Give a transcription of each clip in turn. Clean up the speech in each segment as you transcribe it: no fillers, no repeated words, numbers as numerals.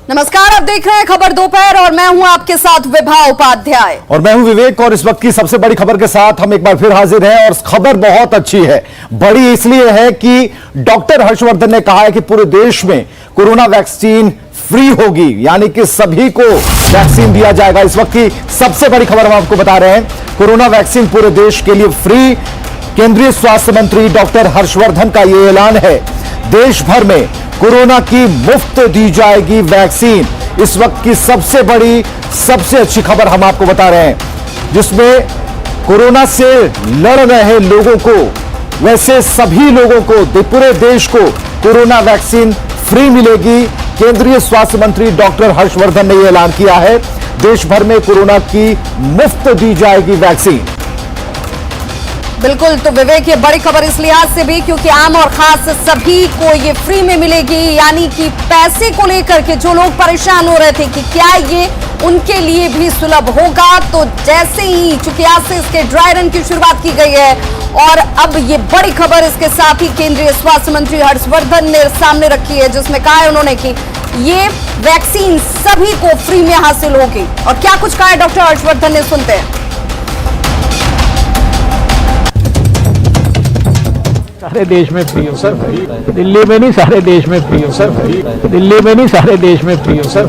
नमस्कार, आप देख रहे हैं खबर दोपहर और मैं हूं आपके साथ विभा उपाध्याय और मैं हूं विवेक। और इस वक्त की सबसे बड़ी खबर के साथ हम एक बार फिर हाजिर हैं और खबर बहुत अच्छी है। बड़ी इसलिए है कि डॉक्टर हर्षवर्धन ने कहा है कि पूरे देश में कोरोना वैक्सीन फ्री होगी, यानी कि सभी को वैक्सीन दिया जाएगा। इस वक्त की सबसे बड़ी खबर हम आपको बता रहे हैं, कोरोना वैक्सीन पूरे देश के लिए फ्री। केंद्रीय स्वास्थ्य मंत्री डॉक्टर हर्षवर्धन का यह ऐलान है। देश भर में कोरोना की मुफ्त दी जाएगी वैक्सीन। इस वक्त की सबसे बड़ी, सबसे अच्छी खबर हम आपको बता रहे हैं, जिसमें कोरोना से लड़ रहे लोगों को, वैसे सभी लोगों को, पूरे देश को कोरोना वैक्सीन फ्री मिलेगी। केंद्रीय स्वास्थ्य मंत्री डॉक्टर हर्षवर्धन ने यह ऐलान किया है, देश भर में कोरोना की मुफ्त दी जाएगी वैक्सीन। बिल्कुल, तो विवेक ये बड़ी खबर इस लिहाज से भी क्योंकि आम और खास सभी को ये फ्री में मिलेगी, यानी कि पैसे को लेकर के जो लोग परेशान हो रहे थे कि क्या ये उनके लिए भी सुलभ होगा, तो जैसे ही चूंकि आज से इसके ड्राई रन की शुरुआत की गई है और अब ये बड़ी खबर इसके साथ ही केंद्रीय स्वास्थ्य मंत्री हर्षवर्धन ने सामने रखी है, जिसमें कहा है उन्होंने कि ये वैक्सीन सभी को फ्री में हासिल होगी। और क्या कुछ कहा है डॉक्टर हर्षवर्धन ने, सुनते हैं। सारे देश में फ्री हो सर, दिल्ली में नहीं सारे देश में फ्री हो सर, दिल्ली में नहीं सारे देश में फ्री हो सर,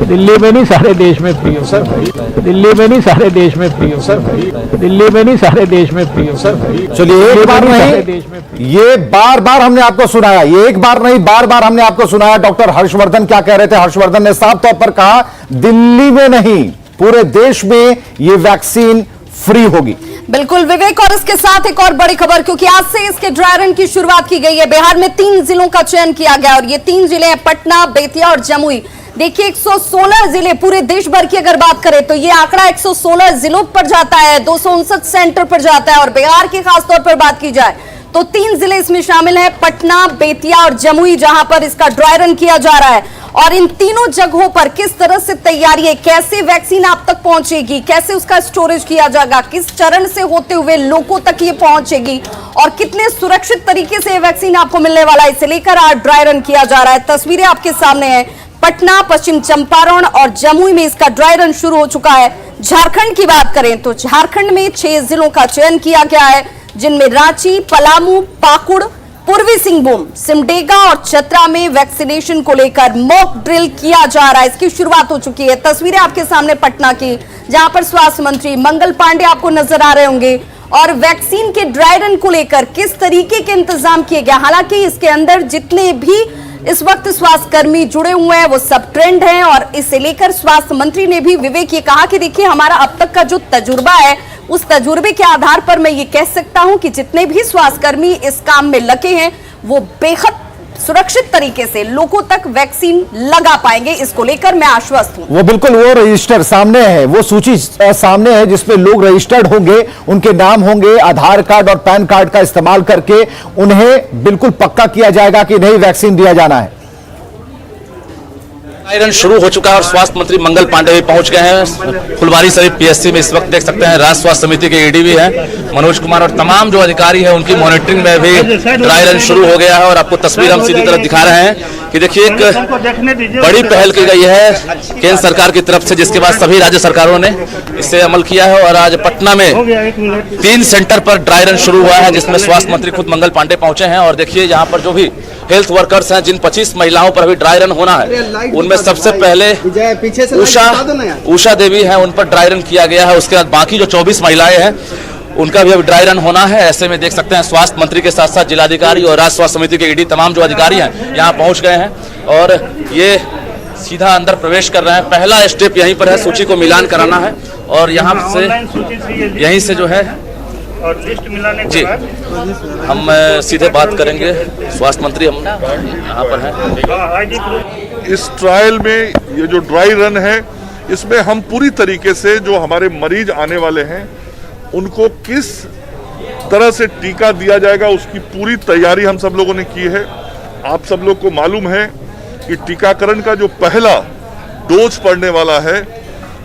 दिल्ली में नहीं सारे देश में फ्री हो सर, दिल्ली में नहीं सारे देश में फ्री हो सर, दिल्ली में नहीं सारे देश में फ्री हो सर। चलिए, एक बार नहीं, ये बार बार हमने आपको सुनाया, ये एक बार नहीं बार बार हमने आपको सुनाया। डॉक्टर हर्षवर्धन क्या कह रहे थे? हर्षवर्धन ने साफ तौर पर कहा, दिल्ली में नहीं पूरे देश में ये वैक्सीन फ्री होगी। बिल्कुल विवेक, और इसके साथ एक और बड़ी खबर, क्योंकि आज से इसके ड्राई रन की शुरुआत की गई है। बिहार में 3 जिलों का चयन किया गया और ये 3 जिले हैं पटना, बेतिया और जमुई। देखिए, 116 जिले पूरे देश भर की अगर बात करें तो ये आंकड़ा 116 जिलों पर जाता है, 259 सेंटर पर जाता है। और बिहार की खासतौर पर बात की जाए तो 3 जिले इसमें शामिल हैं, पटना, बेतिया और जमुई, जहां पर इसका ड्राई रन किया जा रहा है। और इन तीनों जगहों पर किस तरह से तैयारी है, कैसे वैक्सीन आप तक पहुंचेगी, कैसे उसका स्टोरेज किया जाएगा, किस चरण से होते हुए लोगों तक ये पहुंचेगी और कितने सुरक्षित तरीके से ये वैक्सीन आपको मिलने वाला है, इसे लेकर आज ड्राई रन किया जा रहा है। तस्वीरें आपके सामने हैं, पटना, पश्चिम चंपारण और जमुई में इसका ड्राई रन शुरू हो चुका है। झारखंड की बात करें तो झारखंड में 6 जिलों का चयन किया गया है, जिनमें रांची, पलामू, पाकुड़, पूर्वी सिंहभूम, सिमडेगा और चतरा में वैक्सीनेशन को लेकर मॉक ड्रिल किया जा रहा है। इसकी शुरुआत हो चुकी है। तस्वीरें आपके सामने पटना की, जहां पर स्वास्थ्य मंत्री मंगल पांडे आपको नजर आ रहे होंगे और वैक्सीन के ड्राई रन को लेकर किस तरीके के इंतजाम किए गए। हालांकि इसके अंदर जितने भी इस वक्त स्वास्थ्य कर्मी जुड़े हुए हैं वो सब ट्रेंड हैं और इसे लेकर स्वास्थ्य मंत्री ने भी विवेक ये कहा कि देखिए, हमारा अब तक का जो तजुर्बा है उस तजुर्बे के आधार पर मैं ये कह सकता हूं कि जितने भी स्वास्थ्यकर्मी इस काम में लगे हैं वो बेहद सुरक्षित तरीके से लोगों तक वैक्सीन लगा पाएंगे। इसको लेकर मैं आश्वस्त हूं। वो बिल्कुल, वो रजिस्टर सामने है, वो सूची सामने है जिसमें लोग रजिस्टर्ड होंगे, उनके नाम होंगे, आधार कार्ड और पैन कार्ड का इस्तेमाल करके उन्हें बिल्कुल पक्का किया जाएगा कि नहीं वैक्सीन दिया जाना है। रन शुरू हो चुका है और स्वास्थ्य मंत्री मंगल पांडे भी पहुंच गए हैं फुलवारी शरीफ पीएससी में। इस वक्त देख सकते हैं राज्य स्वास्थ्य समिति के ईडी भी हैं मनोज कुमार और तमाम जो अधिकारी हैं उनकी मॉनिटरिंग में भी ड्राई रन शुरू हो गया है। और आपको तस्वीर हम सीधी तरफ दिखा रहे हैं कि देखिए, एक बड़ी पहल की गई है केंद्र सरकार की तरफ से, जिसके बाद सभी राज्य सरकारों ने इससे अमल किया है। और आज पटना में 3 सेंटर पर ड्राई रन शुरू हुआ है, जिसमें स्वास्थ्य मंत्री खुद मंगल पांडे पहुंचे हैं। और देखिए, यहाँ पर जो भी हेल्थ वर्कर्स हैं, जिन 25 महिलाओं पर अभी ड्राई रन होना है, उनमें सबसे पहले उषा देवी हैं, उन पर ड्राई रन किया गया है। उसके बाद बाकी जो 24 महिलाएं हैं उनका भी अभी ड्राई रन होना है। ऐसे में देख सकते हैं स्वास्थ्य मंत्री के साथ साथ जिलाधिकारी और राज्य स्वास्थ्य समिति के ईडी तमाम जो अधिकारी हैं यहाँ पहुंच गए हैं और ये सीधा अंदर प्रवेश कर रहे हैं। पहला स्टेप यहीं पर है, सूची को मिलान कराना है और यहाँ से यहीं से जो है और लिस्ट मिलाने जी हम सीधे बात करेंगे। स्वास्थ्य मंत्री हम यहाँ पर हैं। इस ट्रायल में ये जो ड्राई रन है, इसमें हम पूरी तरीके से जो हमारे मरीज आने वाले हैं उनको किस तरह से टीका दिया जाएगा उसकी पूरी तैयारी हम सब लोगों ने की है। आप सब लोग को मालूम है कि टीकाकरण का जो पहला डोज पड़ने वाला है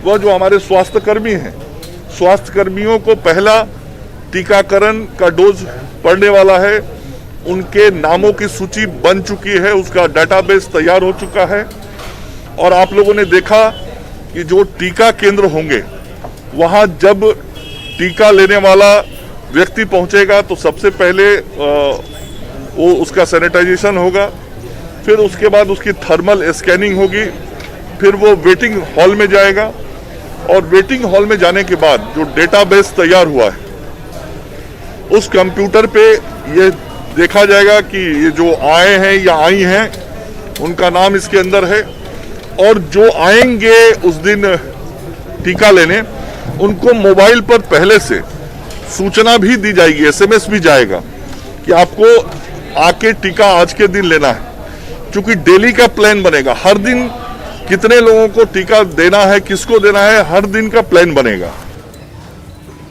वह जो हमारे स्वास्थ्यकर्मी हैं, स्वास्थ्यकर्मियों को पहला टीकाकरण का डोज पड़ने वाला है। उनके नामों की सूची बन चुकी है, उसका डेटाबेस तैयार हो चुका है और आप लोगों ने देखा कि जो टीका केंद्र होंगे वहां जब टीका लेने वाला व्यक्ति पहुंचेगा तो सबसे पहले वो उसका सैनिटाइजेशन होगा, फिर उसके बाद उसकी थर्मल स्कैनिंग होगी, फिर वो वेटिंग हॉल में जाएगा और वेटिंग हॉल में जाने के बाद जो डेटाबेस तैयार हुआ है उस कंप्यूटर पे ये देखा जाएगा कि ये जो आए हैं या आई हैं उनका नाम इसके अंदर है, और जो आएंगे उस दिन टीका लेने उनको मोबाइल पर पहले से सूचना भी दी जाएगी, एसएमएस भी जाएगा कि आपको आके टीका आज के दिन लेना है। क्योंकि डेली का प्लान बनेगा, हर दिन कितने लोगों को टीका देना है, किसको देना है, हर दिन का प्लान बनेगा।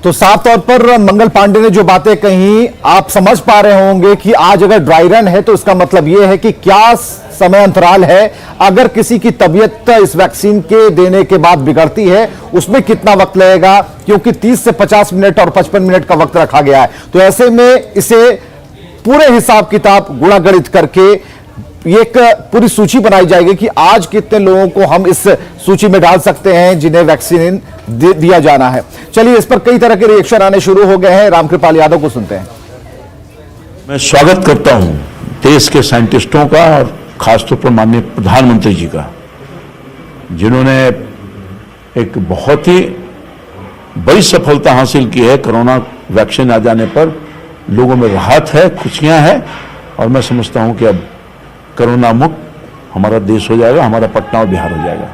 तो साफ तौर पर मंगल पांडे ने जो बातें कही आप समझ पा रहे होंगे कि आज अगर ड्राई रन है तो इसका मतलब यह है कि क्या समय अंतराल है, अगर किसी की तबीयत इस वैक्सीन के देने के बाद बिगड़ती है उसमें कितना वक्त लगेगा, क्योंकि 30 से 50 मिनट और 55 मिनट का वक्त रखा गया है। तो ऐसे में इसे पूरे हिसाब किताब गुणा गणित करके एक पूरी सूची बनाई जाएगी कि आज कितने लोगों को हम इस सूची में डाल सकते हैं जिन्हें वैक्सीन दिया जाना है। चलिए, इस पर कई तरह के रिएक्शन आने शुरू हो गए हैं। रामकृपाल यादव को सुनते हैं। मैं स्वागत करता हूं देश के साइंटिस्टों का और खासतौर पर माननीय प्रधानमंत्री जी का, जिन्होंने एक बहुत ही बड़ी सफलता हासिल की है। कोरोना वैक्सीन आ जाने पर लोगों में राहत है, खुशियां हैं, और मैं समझता हूं कि अब कोरोना मुक्त हमारा देश हो जाएगा, हमारा पटना और बिहार हो जाएगा।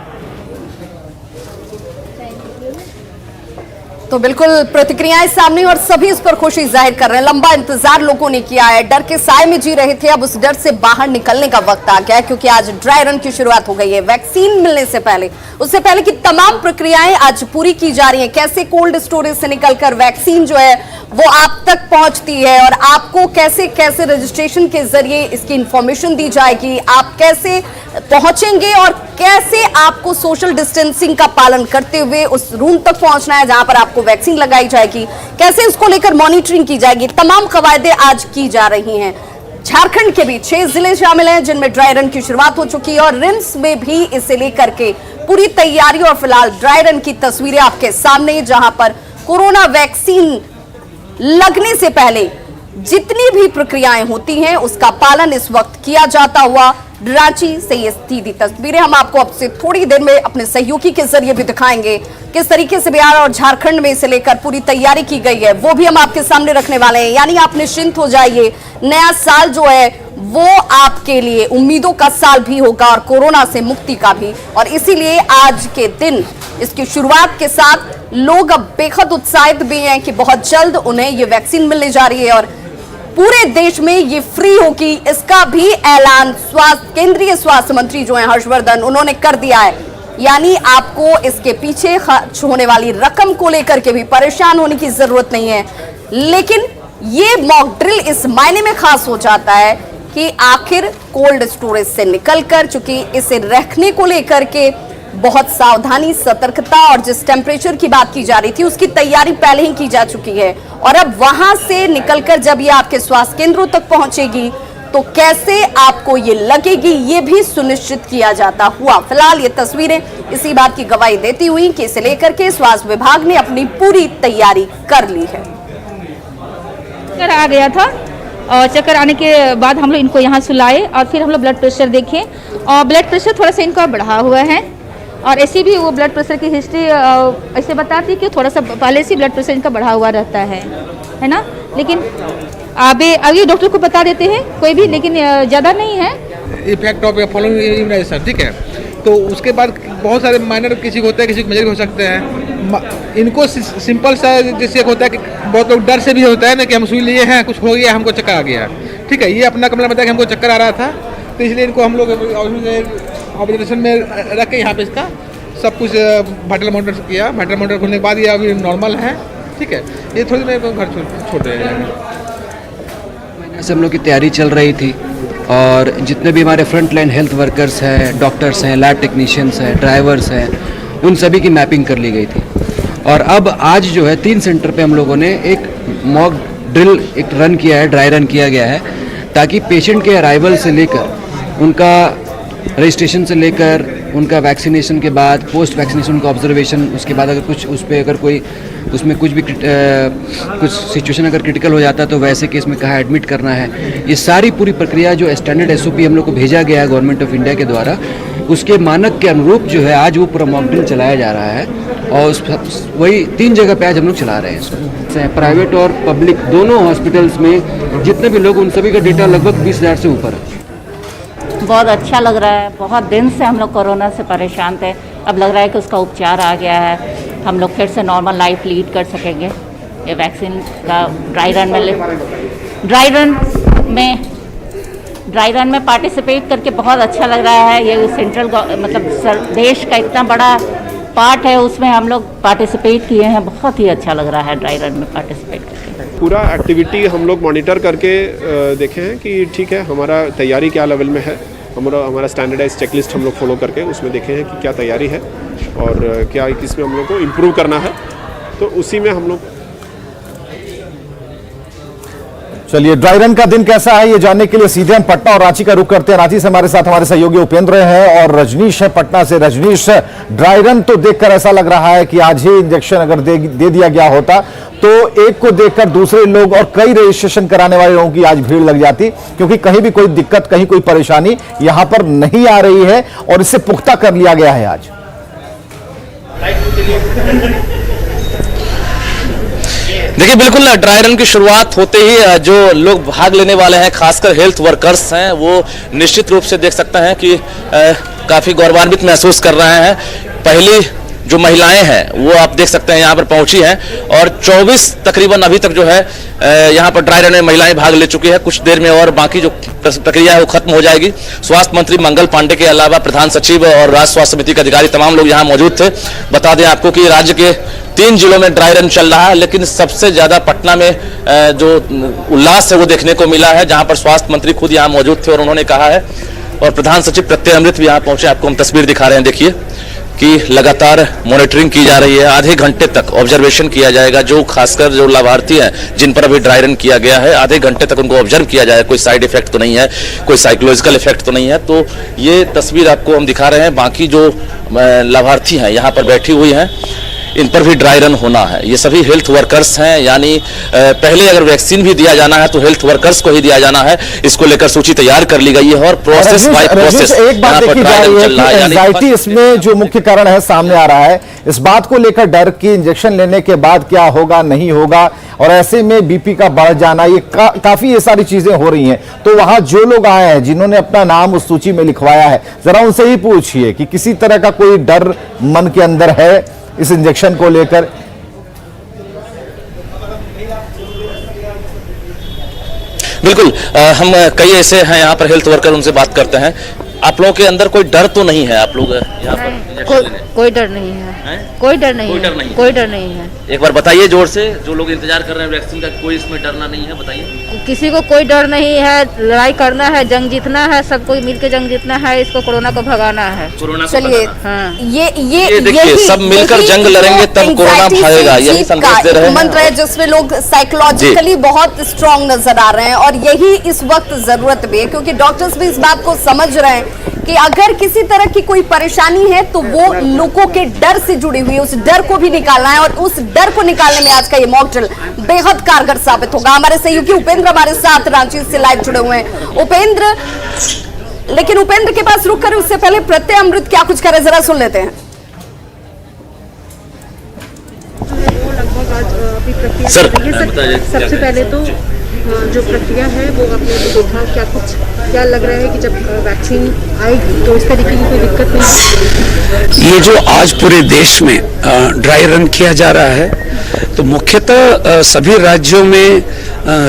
तो बिल्कुल प्रतिक्रियाएं सामने और सभी इस पर खुशी जाहिर कर रहे हैं। लंबा इंतजार लोगों ने किया है, डर के साए में जी रहे थे, अब उस डर से बाहर निकलने का वक्त आ गया है, क्योंकि आज ड्राई रन की शुरुआत हो गई है। वैक्सीन मिलने से पहले, उससे पहले की तमाम प्रक्रियाएं आज पूरी की जा रही हैं। कैसे कोल्ड स्टोरेज से निकलकर वैक्सीन जो है वो आप तक पहुंचती है और आपको कैसे कैसे रजिस्ट्रेशन के जरिए इसकी इंफॉर्मेशन दी जाएगी, आप कैसे पहुंचेंगे और कैसे आपको सोशल डिस्टेंसिंग का पालन करते हुए उस रूम तक पहुंचना है जहां पर आपको वैक्सीन लगाई जाएगी, कैसे इसको लेकर मॉनिटरिंग की जाएगी, तमाम कवायदे आज की जा रही हैं। झारखंड के भी 6 जिले शामिल हैं जिनमें ड्राई रन की शुरुआत हो चुकी है और रिम्स में भी इसे लेकर के पूरी तैयारी। और फिलहाल ड्राई रन की तस्वीरें आपके सामने, जहां पर कोरोना वैक्सीन लगने से पहले जितनी भी प्रक्रियाएं होती हैं उसका पालन इस वक्त किया जाता हुआ रांची से ये सीधी तस्वीरें हम आपको अब से थोड़ी देर में अपने सहयोगी के जरिए भी दिखाएंगे। किस तरीके से बिहार और झारखंड में इसे लेकर पूरी तैयारी की गई है वो भी हम आपके सामने रखने वाले हैं। यानी आप निश्चिंत हो जाइए, नया साल जो है वो आपके लिए उम्मीदों का साल भी होगा और कोरोना से मुक्ति का भी। और इसीलिए आज के दिन इसकी शुरुआत के साथ लोग अब बेहद उत्साहित भी हैं कि बहुत जल्द उन्हें ये वैक्सीन मिलने जा रही है और पूरे देश में ये फ्री होगी। इसका भी ऐलान केंद्रीय स्वास्थ्य मंत्री जो है हर्षवर्धन, उन्होंने कर दिया है। यानी आपको इसके पीछे खर्च होने वाली रकम को लेकर के भी परेशान होने की जरूरत नहीं है। लेकिन ये मॉक ड्रिल इस मायने में खास हो जाता है कि आखिर कोल्ड स्टोरेज से निकलकर, चूंकि इसे रखने को लेकर के बहुत सावधानी, सतर्कता और जिस टेम्परेचर की बात की जा रही थी उसकी तैयारी पहले ही की जा चुकी है। और अब वहां से निकलकर जब ये आपके स्वास्थ्य केंद्रों तक पहुंचेगी तो कैसे आपको ये लगेगी ये भी सुनिश्चित किया जाता हुआ। फिलहाल ये तस्वीरें इसी बात की गवाही देती हुई कि इसे लेकर के स्वास्थ्य विभाग ने अपनी पूरी तैयारी कर ली है। चक्कर आ गया था और चक्कर आने के बाद हम लोग इनको यहाँ सुलाए और फिर हम लोग ब्लड प्रेशर देखे और ब्लड प्रेशर थोड़ा सा इनका बढ़ा हुआ है और ऐसे भी वो ब्लड प्रेशर की हिस्ट्री ऐसे बताती कि थोड़ा सा पहले से ब्लड प्रेशर इनका बढ़ा हुआ रहता है ना। लेकिन अभी डॉक्टर को बता देते हैं कोई भी, लेकिन ज़्यादा नहीं है। इफेक्ट ऑफ फॉलोइंग इम्यूनाइजेशन, ठीक है। तो उसके बाद बहुत सारे माइनर किसी को होता है, किसी को मेजर हो सकते हैं। इनको सिंपल सा जैसे होता है कि बहुत लोग डर से भी होता है ना कि हम सुई लिए हैं, कुछ हो गया, हमको चक्कर आ गया, ठीक है। ये अपना कमला बताया कि हमको चक्कर आ रहा था, तो इसलिए इनको हम लोग ऑब्जर्वेशन में रख के यहाँ पे इसका सब कुछ वाइटल मॉनिटर किया। वाइटल मॉनिटर खोलने के बाद ये अभी नॉर्मल है, ठीक है। ये थोड़ी देर में घर छोड़ रहे हैं। महीने से हम लोग की तैयारी चल रही थी और जितने भी हमारे फ्रंट लाइन हेल्थ वर्कर्स हैं, डॉक्टर्स हैं, लैब टेक्नीशियंस हैं, ड्राइवर्स हैं, उन सभी की मैपिंग कर ली गई थी। और अब आज जो है 3 सेंटर पे हम लोगों ने एक मॉक ड्रिल एक रन किया है, ड्राई रन किया गया है, ताकि पेशेंट के अराइवल से लेकर उनका रजिस्ट्रेशन से लेकर उनका वैक्सीनेशन के बाद पोस्ट वैक्सीनेशन का ऑब्जर्वेशन, उसके बाद अगर कुछ उस पर अगर कोई उसमें कुछ भी कुछ सिचुएशन अगर क्रिटिकल हो जाता है तो वैसे केस में कहाँ एडमिट करना है, ये सारी पूरी प्रक्रिया जो स्टैंडर्ड SOP हम लोग को भेजा गया है गवर्नमेंट ऑफ इंडिया के द्वारा, उसके मानक के अनुरूप जो है आज वो पूरा मॉक ड्रिल चलाया जा रहा है। और वही 3 जगह पे आज हम लोग चला रहे हैं इसको। प्राइवेट और पब्लिक दोनों हॉस्पिटल्स में जितने भी लोग, उन सभी का डेटा लगभग 20,000 से ऊपर है। बहुत अच्छा लग रहा है। बहुत दिन से हम लोग कोरोना से परेशान थे, अब लग रहा है कि उसका उपचार आ गया है, हम लोग फिर से नॉर्मल लाइफ लीड कर सकेंगे। ये वैक्सीन का ड्राई रन में पार्टिसिपेट करके बहुत अच्छा लग रहा है। ये सेंट्रल मतलब देश का इतना बड़ा पार्ट है, उसमें हम लोग पार्टिसिपेट किए हैं, बहुत ही अच्छा लग रहा है ड्राई रन में पार्टिसिपेट करके। पूरा एक्टिविटी हम लोग मॉनिटर करके देखे हैं कि ठीक है, हमारा तैयारी क्या लेवल में है। हमारा स्टैंडर्डाइज चेकलिस्ट हम लोग फॉलो करके उसमें देखे हैं कि क्या तैयारी है और क्या किसमें हम लोग को इम्प्रूव करना है, तो उसी में हम लोग। चलिए, ड्राई रन का दिन कैसा है ये जानने के लिए सीधे हम पटना और रांची का रुख करते हैं। रांची से हमारे साथ हमारे सहयोगी उपेंद्र हैं और रजनीश है पटना से। रजनीश, ड्राई रन तो देखकर ऐसा लग रहा है कि आज ही इंजेक्शन अगर दे दिया गया होता तो एक को देखकर दूसरे लोग और कई रजिस्ट्रेशन कराने वाले लोगों की आज भीड़ लग जाती, क्योंकि कहीं भी कोई दिक्कत, कहीं कोई परेशानी यहां पर नहीं आ रही है और इसे पुख्ता कर लिया गया है आज। देखिए, बिल्कुल ड्राई रन की शुरुआत होते ही जो लोग भाग लेने वाले हैं, खासकर हेल्थ वर्कर्स हैं, वो निश्चित रूप से देख सकते हैं कि काफी गौरवान्वित महसूस कर रहे हैं। पहली जो महिलाएं हैं वो आप देख सकते हैं यहाँ पर पहुंची हैं और 24 तकरीबन अभी तक जो है यहाँ पर ड्राई रन में महिलाएं भाग ले चुकी है। कुछ देर में और बाकी जो प्रक्रिया है वो खत्म हो जाएगी। स्वास्थ्य मंत्री मंगल पांडे के अलावा प्रधान सचिव और राज्य स्वास्थ्य समिति के अधिकारी तमाम लोग यहाँ मौजूद थे। बता दें आपको कि राज्य के 3 जिलों में ड्राई रन चल रहा है, लेकिन सबसे ज्यादा पटना में जो उल्लास है वो देखने को मिला है, जहां पर स्वास्थ्य मंत्री खुद यहाँ मौजूद थे और उन्होंने कहा है, और प्रधान सचिव प्रत्यय अमृत भी यहाँ पहुंचे। आपको हम तस्वीर दिखा रहे हैं, देखिए कि लगातार मॉनिटरिंग की जा रही है। आधे घंटे तक ऑब्जर्वेशन किया जाएगा। जो खासकर जो लाभार्थी हैं जिन पर अभी ड्राई रन किया गया है, आधे घंटे तक उनको ऑब्जर्व किया जाएगा। कोई साइड इफेक्ट तो नहीं है, कोई साइकोलॉजिकल इफेक्ट तो नहीं है। तो ये तस्वीर आपको हम दिखा रहे हैं। बाकी जो लाभार्थी हैं यहाँ पर बैठी हुई हैं, इन पर भी ड्राई रन होना है। ये सभी हेल्थ वर्कर्स हैं, यानी पहले अगर वैक्सीन भी दिया जाना है तो हेल्थ वर्कर्स को ही दिया जाना है। इसको लेकर सूची तैयार कर ली गई है और प्रोसेस बाय प्रोसेस एक बात देखी जा रही है कि एंजाइटी इसमें जो मुख्य कारण है सामने आ रहा है। इस बात को लेकर डर कि इंजेक्शन लेने के बाद क्या होगा, नहीं होगा, और ऐसे में बीपी का बढ़ जाना, ये काफी ये सारी चीजें हो रही हैं। तो वहां जो लोग आए हैं जिन्होंने अपना नाम उस सूची में लिखवाया है, जरा उनसे ही पूछिए कि किसी तरह का कोई डर मन के अंदर है इस इंजेक्शन को लेकर। बिल्कुल, हम कई ऐसे हैं यहाँ पर हेल्थ वर्कर, उनसे बात करते हैं। आप लोगों के अंदर कोई डर तो नहीं है? आप लोग यहाँ पर कोई डर नहीं है, कोई डर नहीं है, कोई डर नहीं है। एक बार बताइए जोर से, जो लोग इंतजार कर रहे हैं वैक्सीन का, कोई इसमें डरना नहीं है, बताइए। किसी को कोई डर नहीं है। लड़ाई करना है, जंग जीतना है, सबको मिलकर जंग जीतना है, इसको कोरोना को भगाना है। चलिए, हाँ। ये देखिए, सब मिलकर जंग लड़ेंगे तब कोरोना भागेगा, यही संदेश दे रहे हैं। मंत्र है जिसमें लोग साइकोलॉजिकली बहुत स्ट्रांग नजर आ रहे हैं और यही इस वक्त जरूरत भी है, क्योंकि डॉक्टर्स भी इस बात को समझ रहे हैं कि अगर किसी तरह की कोई परेशानी है तो वो लोगों के डर से जुड़ी हुई है, उस डर को भी निकालना है और उस डर को निकालने में आज का ये मॉक ड्रिल बेहद कारगर साबित होगा। हमारे सहयोगी उपेंद्र हमारे साथ रांची से लाइव जुड़े हुए हैं। उपेंद्र, लेकिन उपेंद्र के पास रुक कर उससे पहले प्रत्यय अमृत क्या कुछ करे, जरा सुन लेते हैं। सर, सबसे पहले तो जो प्रक्रिया है वो आपने देखा, क्या लग रहा है कि जब वैक्सीन आएगी तो इस तरीके की कोई दिक्कत नहीं? ये जो आज पूरे देश में ड्राई रन किया जा रहा है, तो मुख्यतः सभी राज्यों में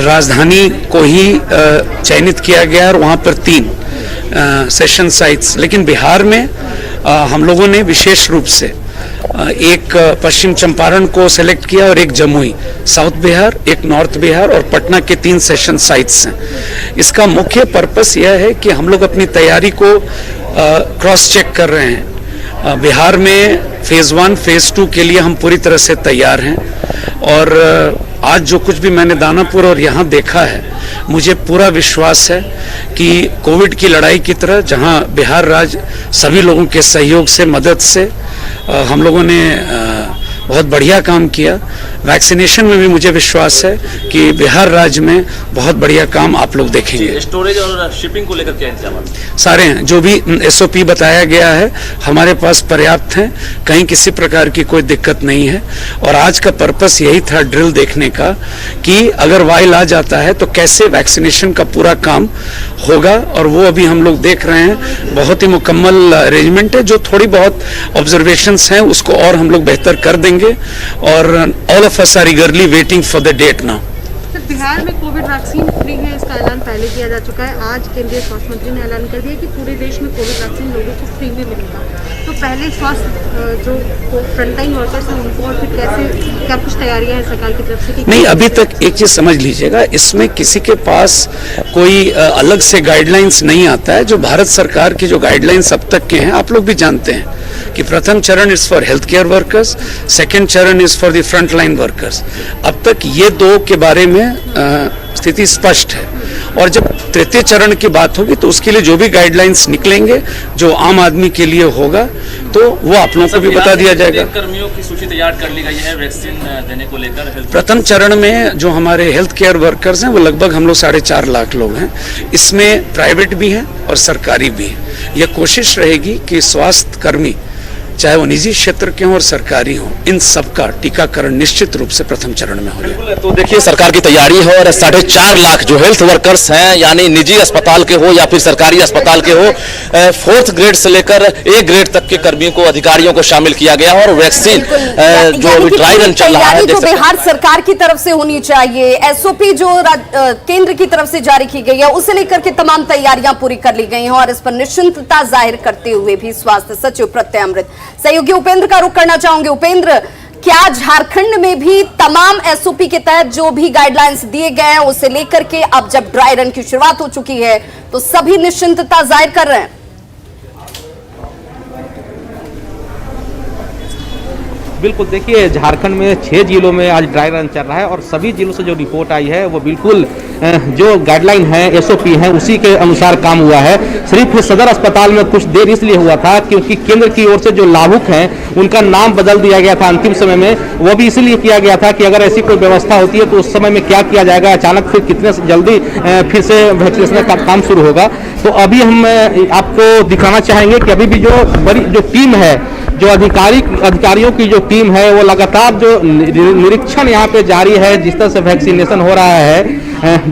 राजधानी को ही चयनित किया गया और वहाँ पर 3 सेशन साइट्स, लेकिन बिहार में हम लोगों ने विशेष रूप से एक पश्चिम चंपारण को सेलेक्ट किया और एक जमुई, साउथ बिहार, एक नॉर्थ बिहार और पटना के 3 सेशन साइट्स हैं। इसका मुख्य पर्पस यह है कि हम लोग अपनी तैयारी को क्रॉस चेक कर रहे हैं। बिहार में फेज 1, फेज 2 के लिए हम पूरी तरह से तैयार हैं और आज जो कुछ भी मैंने दानापुर और यहाँ देखा है, मुझे पूरा विश्वास है कि कोविड की लड़ाई की तरह जहाँ बिहार राज्य सभी लोगों के सहयोग से, मदद से हम लोगों ने बहुत बढ़िया काम किया। वैक्सीनेशन में भी मुझे विश्वास है कि बिहार राज्य में बहुत बढ़िया काम आप लोग देखेंगे। स्टोरेज और शिपिंग को लेकर क्या इंतजाम है? सारे हैं, जो भी SOP बताया गया है हमारे पास पर्याप्त हैं, कहीं किसी प्रकार की कोई दिक्कत नहीं है। और आज का पर्पस यही था ड्रिल देखने का कि अगर वाइल आ जाता है तो कैसे वैक्सीनेशन का पूरा काम होगा, और वो अभी हम लोग देख रहे हैं। बहुत ही मुकम्मल अरेंजमेंट है। जो थोड़ी बहुत ऑब्जर्वेशंस हैं उसको और हम लोग बेहतर कर देंगे, और all of us are eagerly waiting for the date now. Sir, Bihar में कोविड वैक्सीन फ्री है, इसका ऐलान पहले किया जा चुका है। आज केंद्रीय स्वास्थ्य मंत्री ने ऐलान कर दिया कि पूरे देश में कोविड वैक्सीन लोगों को फ्री में मिलेगा। तो पहले स्वास्थ्य जो फ्रंटलाइन वर्कर्स हैं उनको, और फिर कैसे, क्या कुछ तैयारियां हैं सरकार की तरफ से? नहीं, अभी तक एक चीज समझ लीजिएगा, इसमें किसी के पास कोई अलग से गाइडलाइंस नहीं आता है। जो भारत सरकार की जो गाइडलाइंस अब तक के हैं आप लोग भी जानते हैं कि प्रथम चरण is for health care workers, second चरण is for the front line workers. अब तक ये दो के बारे में स्थिति स्पष्ट है, और जब तृतीय चरण की बात होगी तो उसके लिए जो भी गाइडलाइंस निकलेंगे जो आम आदमी के लिए होगा तो वो आप लोगों को भी बता दिया जाएगा। कर्मियों की सूची तैयार कर ली गई है वैक्सीन देने को लेकर। प्रथम चरण में जो हमारे हेल्थ केयर वर्कर्स हैं वो लगभग हम लोग 4.5 लाख लोग हैं। इसमें प्राइवेट भी हैं और सरकारी भी हैं। यह कोशिश रहेगी कि स्वास्थ्य कर्मी चाहे वो निजी क्षेत्र के हों और सरकारी हों, इन सबका टीकाकरण निश्चित रूप से प्रथम चरण में हो जाए। तो देखिए सरकार की तैयारी है, और 4.5 लाख जो हेल्थ वर्कर्स हैं, यानी निजी अस्पताल के हो या फिर सरकारी अस्पताल के हो, 4th ग्रेड से लेकर A ग्रेड तक के कर्मियों को, अधिकारियों को शामिल किया गया है। और वैक्सीन जो ड्राई रन चल रहा है, जो बिहार सरकार की तरफ से होनी चाहिए, SOP जो केंद्र की तरफ से जारी की गई है, उसे लेकर के तमाम तैयारियां पूरी कर ली गई हैं। और इस पर निश्चिंतता जाहिर करते हुए भी स्वास्थ्य सचिव प्रत्यय अमृत, सहयोगी उपेंद्र का रुख करना चाहूंगे। उपेंद्र, क्या झारखंड में भी तमाम SOP के तहत जो भी गाइडलाइंस दिए गए हैं उसे लेकर के अब जब ड्राई रन की शुरुआत हो चुकी है तो सभी निश्चिंतता जाहिर कर रहे हैं? बिल्कुल, देखिए झारखंड में 6 जिलों में आज ड्राई रन चल रहा है, और सभी जिलों से जो रिपोर्ट आई है वो बिल्कुल जो गाइडलाइन है, SOP है, उसी के अनुसार काम हुआ है। सिर्फ सदर अस्पताल में कुछ देर इसलिए हुआ था क्योंकि केंद्र की ओर से जो लाभुक हैं उनका नाम बदल दिया गया था अंतिम समय में। वो भी इसलिए किया गया था कि अगर ऐसी कोई व्यवस्था होती है तो उस समय में क्या किया जाएगा, अचानक फिर कितने जल्दी फिर से वैक्सीनेशन का काम शुरू होगा। तो अभी हम आपको दिखाना चाहेंगे कि अभी भी जो बड़ी जो टीम है, जो अधिकारियों की जो टीम है, वो लगातार जो निरीक्षण यहाँ पे जारी है। जिस तरह से वैक्सीनेशन हो रहा है,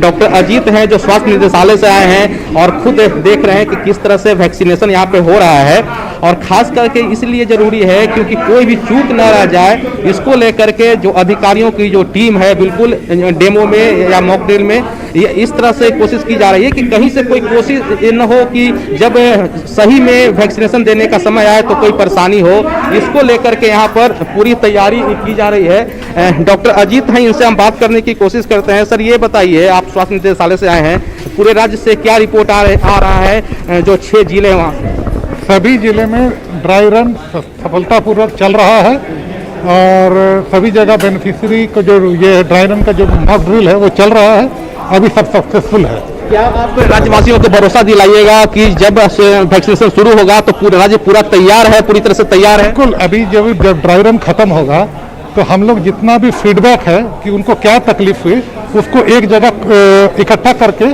डॉक्टर अजीत हैं जो स्वास्थ्य निदेशालय से आए हैं और खुद देख रहे हैं कि किस तरह से वैक्सीनेशन यहाँ पे हो रहा है। और खास करके इसलिए जरूरी है क्योंकि कोई भी चूक न रह जाए, इसको लेकर के जो अधिकारियों की जो टीम है बिल्कुल डेमो में या मॉक ड्रिल में ये इस तरह से कोशिश की जा रही है कि कहीं से कोई कोशिश न हो कि जब सही में वैक्सीनेशन देने का समय आए तो कोई परेशानी हो। इसको लेकर के यहाँ पर पूरी तैयारी की जा रही है। डॉक्टर अजीत हैं, इनसे हम बात करने की कोशिश करते हैं। सर, ये बताइए, आप स्वास्थ्य निदेशालय से आए हैं, पूरे राज्य से क्या रिपोर्ट आ रहा है? जो 6 जिले वहाँ सभी जिले में ड्राई रन सफलतापूर्वक चल रहा है, और सभी जगह बेनिफिशियरी को जो ये ड्राई रन का जो मॉक ड्रिल है वो चल रहा है, अभी सब सक्सेसफुल है। क्या आप राज्यवासियों को भरोसा दिलाइएगा कि जब वैक्सीनेशन शुरू होगा तो पूरा राज्य पूरा तैयार है, पूरी तरह से तैयार है? बिल्कुल, अभी जब ड्राई रन खत्म होगा तो हम लोग जितना भी फीडबैक है कि उनको क्या तकलीफ हुई उसको एक जगह इकट्ठा करके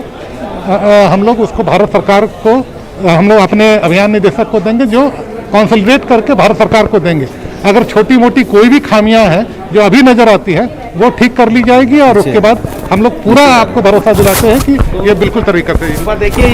हम लोग उसको भारत सरकार को, हम लोग अपने अभियान निदेशक को देंगे, जो कंसोलिडेट करके भारत सरकार को देंगे। अगर छोटी मोटी कोई भी खामियां हैं जो अभी नजर आती है वो ठीक कर ली जाएगी, और उसके बाद हम लोग पूरा आपको भरोसा दिलाते हैं कि ये बिल्कुल तरीके से। पर देखिए,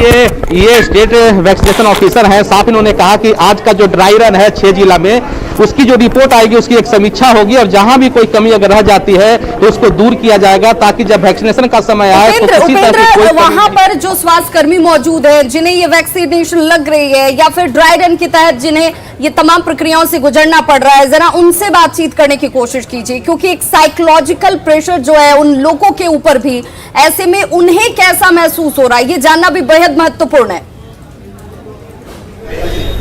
ये स्टेट वैक्सीनेशन ऑफिसर हैं, साथ इन्होंने कहा कि आज का जो ड्राई रन है 6 जिला में, उसकी जो रिपोर्ट आएगी उसकी एक समीक्षा होगी, और जहां भी कोई कमी अगर रह जाती है तो उसको दूर किया जाएगा, ताकि जब वैक्सीनेशन का समय आए तो किसी तरह की कोई वहां पर जो स्वास्थ्य कर्मी मौजूद है जिन्हें ये वैक्सीनेशन लग रही है या फिर ड्राई रन के तहत जिन्हें ये तमाम प्रक्रियाओं से गुजरना पड़ रहा है, जरा उनसे बातचीत करने की कोशिश कीजिए, क्योंकि एक साइकोलॉजिकल प्रेशर जो है उन लोगों के ऊपर भी, ऐसे में उन्हें कैसा महसूस हो रहा है ये जानना भी बेहद महत्वपूर्ण है।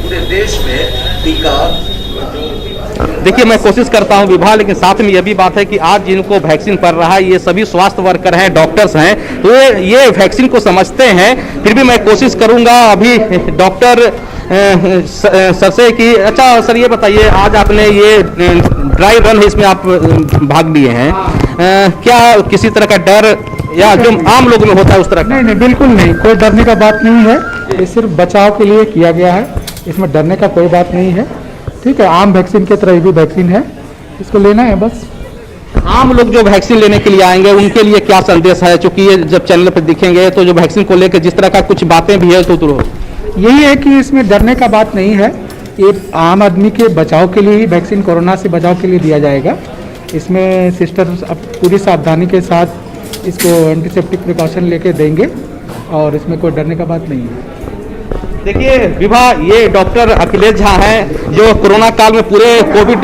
पूरे देश में टीका देखिए, मैं कोशिश करता हूं विभा, लेकिन साथ में यह भी बात है कि आज जिनको वैक्सीन पड़ रहा है ये सभी स्वास्थ्य वर्कर हैं, डॉक्टर्स हैं, तो ये वैक्सीन को समझते हैं। फिर भी मैं कोशिश करूंगा अभी डॉक्टर सर से कि अच्छा सर ये बताइए, आज आपने ये ड्राई रन है इसमें आप भाग लिए हैं, क्या किसी तरह का डर या जो आम लोगों में होता है उस तरह का? नहीं, बिल्कुल नहीं, कोई डरने का बात नहीं है। ये सिर्फ बचाव के लिए किया गया है, इसमें डरने का कोई बात नहीं है। ठीक है, आम वैक्सीन की तरह भी वैक्सीन है, इसको लेना है बस। आम लोग जो वैक्सीन लेने के लिए आएंगे उनके लिए क्या संदेश है, क्योंकि ये जब चैनल पर दिखेंगे तो जो वैक्सीन को लेकर जिस तरह का कुछ बातें भी है तो यही है कि इसमें डरने का बात नहीं है। ये आम आदमी के बचाव के लिए ही वैक्सीन, कोरोना से बचाव के लिए दिया जाएगा। इसमें सिस्टर अब पूरी सावधानी के साथ इसको एंटीसेप्टिक प्रिकॉशन लेके देंगे और इसमें कोई डरने का बात नहीं है। देखिए विभा, ये डॉक्टर अखिलेश झा हैं जो कोरोना काल में पूरे कोविड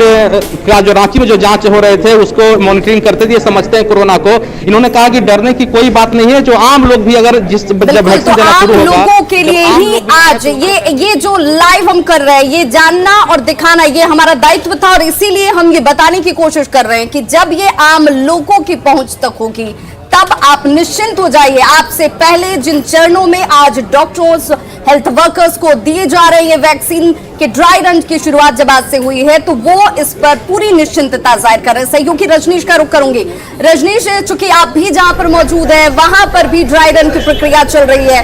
का जो रांची में जो जांच हो रहे थे उसको मॉनिटरिंग करते थे, ये समझते हैं कोरोना को। इन्होंने कहा कि डरने की कोई बात नहीं है, जो आम लोग भी अगर जब वैक्सीन देना शुरू होगा लोगों के लिए ही आज ये जो लाइव हम कर रहे हैं, ये जानना और दिखाना ये हमारा दायित्व था और इसीलिए हम ये बताने की कोशिश कर रहे हैं कि जब ये आम लोगों की पहुंच तक होगी तब आप निश्चिंत हो जाइए। आपसे पहले जिन चरणों में आज डॉक्टर्स, हेल्थ वर्कर्स को दिए जा रहे हैं वैक्सीन के ड्राई रन की शुरुआत जब आज से हुई है तो वो इस पर पूरी निश्चिंतता जाहिर कर रहे हैं। सहयोगी रजनीश का रुख करूंगी। रजनीश, चूंकि आप भी जहां पर मौजूद हैं वहां पर भी ड्राई रन की प्रक्रिया चल रही है,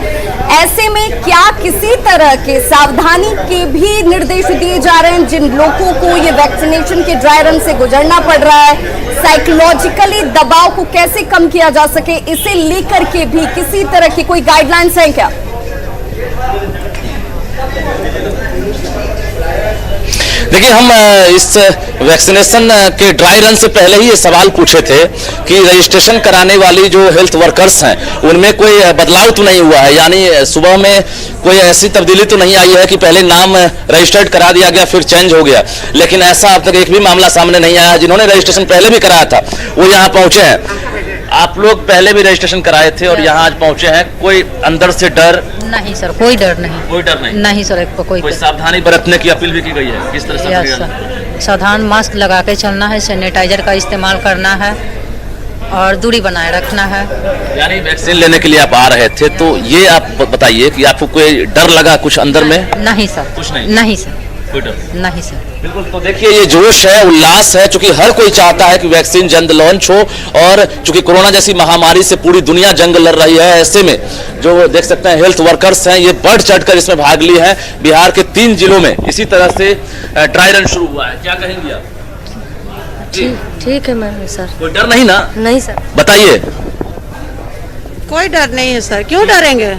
ऐसे में क्या किसी तरह के सावधानी के भी निर्देश दिए जा रहे हैं जिन लोगों को ये वैक्सीनेशन के ड्राई रन से गुजरना पड़ रहा है? साइकोलॉजिकली दबाव को कैसे कम किया जा सके, इसे लेकर के भी किसी तरह की कोई गाइडलाइंस हैं क्या? देखिए, हम इस वैक्सीनेशन के ड्राई रन से पहले ही ये सवाल पूछे थे कि रजिस्ट्रेशन कराने वाली जो हेल्थ वर्कर्स हैं उनमें कोई बदलाव तो नहीं हुआ है, यानी सुबह में कोई ऐसी तब्दीली तो नहीं आई है कि पहले नाम रजिस्टर्ड करा दिया गया फिर चेंज हो गया। लेकिन ऐसा अब तक एक भी मामला सामने नहीं आया। जिन्होंने रजिस्ट्रेशन पहले भी कराया था वो यहाँ पहुंचे हैं। आप लोग पहले भी रजिस्ट्रेशन कराए थे और यहाँ आज पहुंचे हैं, कोई अंदर से डर? नहीं सर, कोई डर नहीं। कोई डर नहीं? नहीं सर, कोई सावधानी बरतने की अपील भी की गई है? किस तरह से? सावधान, मास्क लगा के चलना है, सैनिटाइजर का इस्तेमाल करना है और दूरी बनाए रखना है। यानी वैक्सीन लेने के लिए आप आ रहे थे, तो ये आप बताइए कि आपको कोई डर लगा कुछ अंदर में? नहीं सर, कुछ नहीं। नहीं सर, कोई डर नहीं सर। बिल्कुल, तो देखिए ये जोश है, उल्लास है, क्योंकि हर कोई चाहता है कि वैक्सीन जल्द लॉन्च हो और चूंकि कोरोना जैसी महामारी से पूरी दुनिया जंग लड़ रही है, ऐसे में जो देख सकते हैं हेल्थ वर्कर्स हैं ये बढ़ चढ़कर इसमें भाग लिए हैं। बिहार के 3 जिलों में इसी तरह से ड्राई रन शुरू हुआ है, क्या कहेंगे आप? ठीक है मैम सर। कोई डर नहीं ना? नहीं सर। बताइए। कोई डर नहीं है सर, क्यों डरेंगे,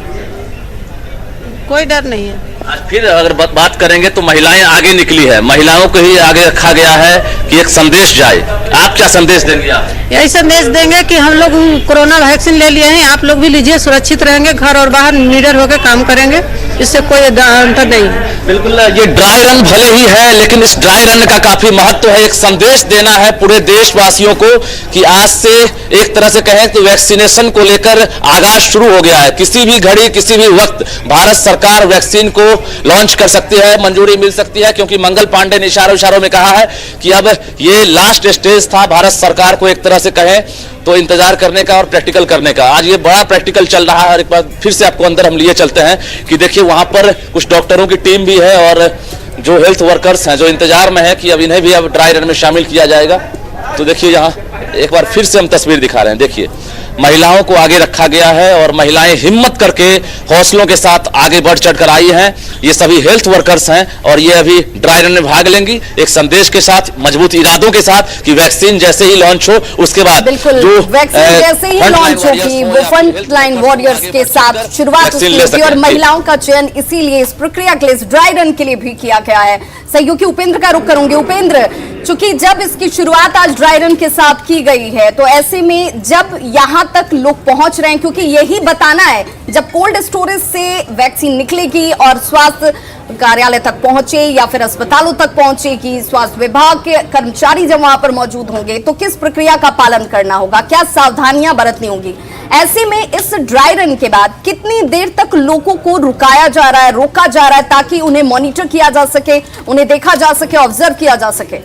कोई डर नहीं है। आज फिर अगर बात करेंगे तो महिलाएं आगे निकली है, महिलाओं को ही आगे रखा गया है कि एक संदेश जाए। आप क्या संदेश देंगे? आप यही संदेश देंगे कि हम लोग कोरोना वैक्सीन ले लिए हैं, आप लोग भी लीजिए, सुरक्षित रहेंगे, घर और बाहर निडर होकर काम करेंगे, इससे कोई अंतर नहीं है। बिल्कुल, ये ड्राई रन भले ही है लेकिन इस ड्राई रन का काफी महत्व है। एक संदेश देना है पूरे देशवासियों को कि आज से एक तरह से कहें तो वैक्सीनेशन को लेकर आगाज शुरू हो गया है। किसी भी घड़ी, किसी भी वक्त भारत सरकार वैक्सीन को लॉन्च कर सकती है, मंजूरी मिल सकती है, क्योंकि मंगल पांडे ने इशारों में कहा है कि अब ये लास्ट स्टेज था भारत सरकार को एक तरह से कहें तो इंतजार करने का और प्रैक्टिकल करने का। आज ये बड़ा प्रैक्टिकल चल रहा है। एक बार फिर से आपको अंदर हम लिए चलते हैं कि देखिए वहां पर कुछ डॉक्टरों की टीम भी है और जो हेल्थ वर्कर्स हैं जो इंतजार में है कि अब इन्हें भी अब ड्राई रन में शामिल किया जाएगा। तो देखिए यहाँ एक बार फिर से हम तस्वीर दिखा रहे हैं। देखिए महिलाओं को आगे रखा गया है और महिलाएं हिम्मत करके हौसलों के साथ आगे बढ़ चढ़कर आई हैं। ये सभी हेल्थ वर्कर्स हैं और ये अभी ड्राई रन में भाग लेंगी एक संदेश के साथ, मजबूत इरादों के साथ कि वैक्सीन जैसे ही लॉन्च हो उसके बाद जो वैक्सीन जैसे ही लॉन्च होगी वो फ्रंट लाइन वॉरियर्स के साथ शुरुआत होगी और महिलाओं का चयन इसीलिए इस प्रक्रिया के लिए, इस ड्राई रन के लिए भी किया गया है। सहयोगी उपेंद्र का रुख करूंगी। उपेंद्र, चूंकि जब इसकी शुरुआत आज ड्राई रन के साथ की गई है तो ऐसे में जब यहां तक लोग पहुंच रहे हैं, क्योंकि यही बताना है जब कोल्ड स्टोरेज से वैक्सीन निकलेगी और स्वास्थ्य कार्यालय तक पहुंचे या फिर अस्पतालों तक पहुंचे कि स्वास्थ्य विभाग के कर्मचारी जब वहां पर मौजूद होंगे तो किस प्रक्रिया का पालन करना होगा, क्या सावधानियां बरतनी होगी। ऐसे में इस ड्राई रन के बाद कितनी देर तक लोगों को रुकाया जा रहा है, रोका जा रहा है, ताकि उन्हें मॉनिटर किया जा सके, उन्हें देखा जा सके, ऑब्जर्व किया जा सके।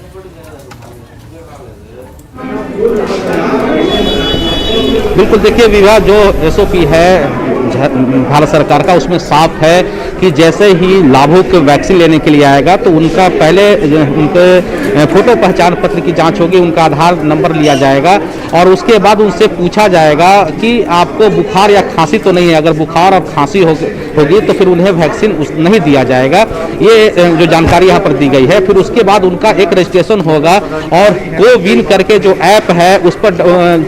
बिल्कुल, देखिए विभाग जो एसओपी है भारत सरकार का उसमें साफ है कि जैसे ही लाभुक वैक्सीन लेने के लिए आएगा तो उनका पहले उनके फोटो पहचान पत्र की जांच होगी, उनका आधार नंबर लिया जाएगा और उसके बाद उनसे पूछा जाएगा कि आपको बुखार या खांसी तो नहीं है। अगर बुखार और खांसी होगी तो फिर उन्हें वैक्सीन नहीं दिया जाएगा। ये जो जानकारी यहाँ पर दी गई है। फिर उसके बाद उनका एक रजिस्ट्रेशन होगा और कोविन करके जो ऐप है उस पर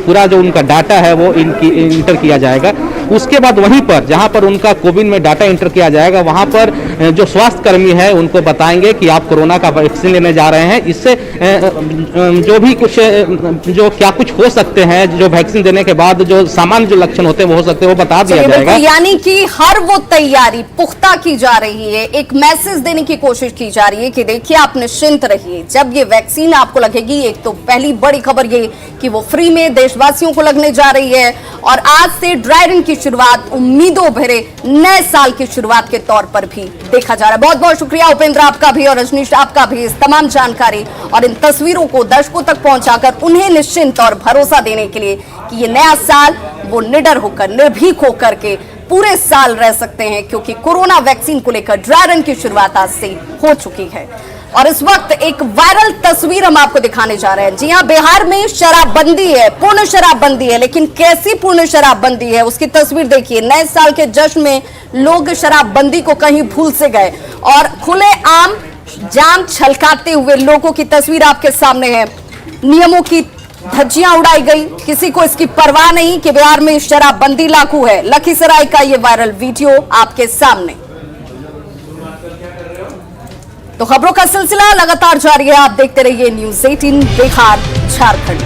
पूरा जो उनका डाटा है वो इंटर किया जाएगा। उसके बाद वहीं पर जहां पर उनका कोविन में डाटा इंटर किया जाएगा वहां पर जो स्वास्थ्य कर्मी है उनको बताएंगे कि आप कोरोना का वैक्सीन लेने जा रहे हैं। इससे जो भी कुछ जो क्या कुछ हो सकते हैं, जो वैक्सीन देने के बाद जो सामान्य जो लक्षण होते हैं वो हो सकते हैं, वो बता दिया जाएगा। यानी कि हर वो तैयारी पुख्ता की जा रही है, एक मैसेज देने की कोशिश की जा रही है कि देखिए आप निश्चिंत रहिए, जब ये वैक्सीन आपको लगेगी, एक तो पहली बड़ी खबर ये कि वो फ्री में देशवासियों को लगने जा रही है और आज से ड्राई रन की शुरुआत उम्मीदों भरे नए साल की शुरुआत के तौर पर भी देखा जा रहा है। बहुत बहुत शुक्रिया उपेंद्र आपका भी और रजनीश आपका भी इस तमाम जानकारी और इन तस्वीरों को दर्शकों तक पहुंचाकर उन्हें निश्चिंत और भरोसा देने के लिए कि ये नया साल वो निडर होकर, निर्भीक होकर के पूरे साल रह सकते हैं, क्योंकि कोरोना वैक्सीन को लेकर ड्राई रन की शुरुआत आज से हो चुकी है। और इस वक्त एक वायरल तस्वीर हम आपको दिखाने जा रहे हैं। जी हां, बिहार में शराबबंदी है, पूर्ण शराबबंदी है, लेकिन कैसी पूर्ण शराबबंदी है उसकी तस्वीर देखिए। नए साल के जश्न में लोग शराबबंदी को कहीं भूल से गए और खुले आम जाम छलकाते हुए लोगों की तस्वीर आपके सामने है। नियमों की धज्जियां उड़ाई गई, किसी को इसकी परवाह नहीं कि बिहार में शराबबंदी लागू है। लखीसराय का ये वायरल वीडियो आपके सामने। तो खबरों का सिलसिला लगातार जारी है, आप देखते रहिए न्यूज़ 18 बिहार झारखंड।